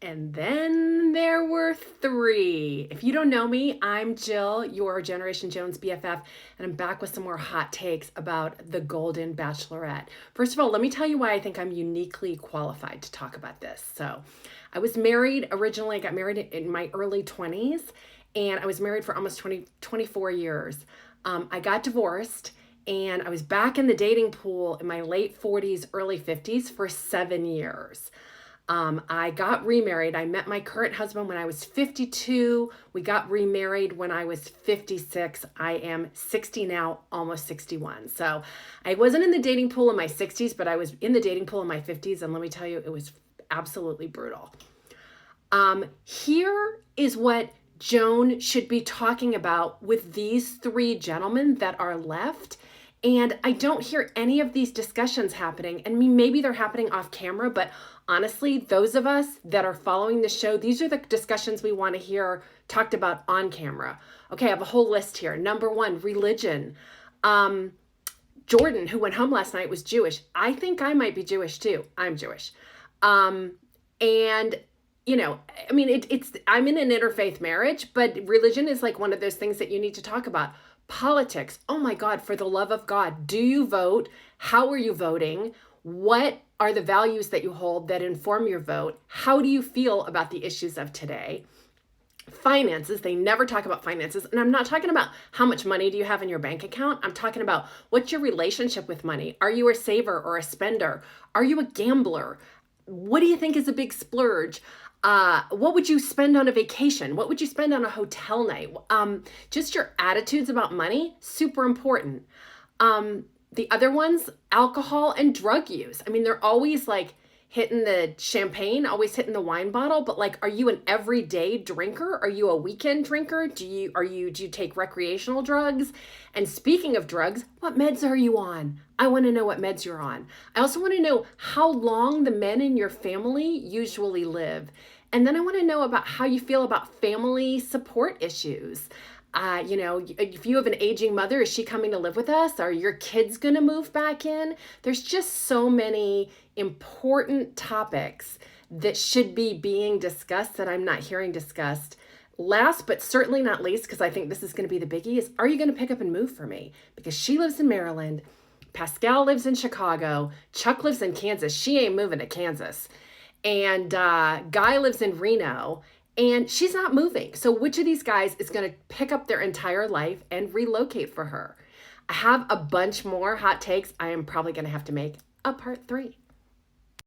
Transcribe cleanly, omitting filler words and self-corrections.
And then there were three. If you don't know me, I'm Jill, your Generation Jones BFF, and I'm back with some more hot takes about the Golden Bachelorette. First of all, let me tell you why I think I'm uniquely qualified to talk about this. So, I was married originally, I got married in my early 20s, and I was married for almost 24 years. I got divorced, and I was back in the dating pool in my late 40s, early 50s for 7 years. I got remarried. I met my current husband when I was 52. We got remarried when I was 56. I am 60 now, almost 61. So I wasn't in the dating pool in my 60s, but I was in the dating pool in my 50s. And let me tell you, it was absolutely brutal. Here is what Joan should be talking about with these three gentlemen that are left. And I don't hear any of these discussions happening. And maybe they're happening off camera, but honestly, those of us that are following the show, these are the discussions we want to hear talked about on camera. Okay, I have a whole list here. Number one, religion. Jordan, who went home last night, was Jewish. I think I might be Jewish too. I'm Jewish. And you know, I mean, I'm in an interfaith marriage, but religion is like one of those things that you need to talk about. Politics. Oh my God, for the love of God, do you vote? How are you voting? What are the values that you hold that inform your vote? How do you feel about the issues of today? Finances. They never talk about finances. And I'm not talking about how much money do you have in your bank account. I'm talking about what's your relationship with money? Are you a saver or a spender? Are you a gambler? What do you think is a big splurge? What would you spend on a vacation? What would you spend on a hotel night? Just your attitudes about money, super important. The other ones, alcohol and drug use. I mean, they're always like hitting the champagne, always hitting the wine bottle, but like, are you an everyday drinker? Are you a weekend drinker? Do you take recreational drugs? And speaking of drugs, what meds are you on? I want to know what meds you're on. I also want to know how long the men in your family usually live. And then I want to know about how you feel about family support issues. If you have an aging mother, is she coming to live with us? Are your kids going to move back in? There's just so many important topics that should be being discussed that I'm not hearing discussed. Last, but certainly not least, because I think this is going to be the biggie, is are you going to pick up and move for me? Because she lives in Maryland. Pascal lives in Chicago. Chuck lives in Kansas. She ain't moving to Kansas. And Guy lives in Reno. And she's not moving. So which of these guys is going to pick up their entire life and relocate for her? I have a bunch more hot takes. I am probably going to have to make a part 3.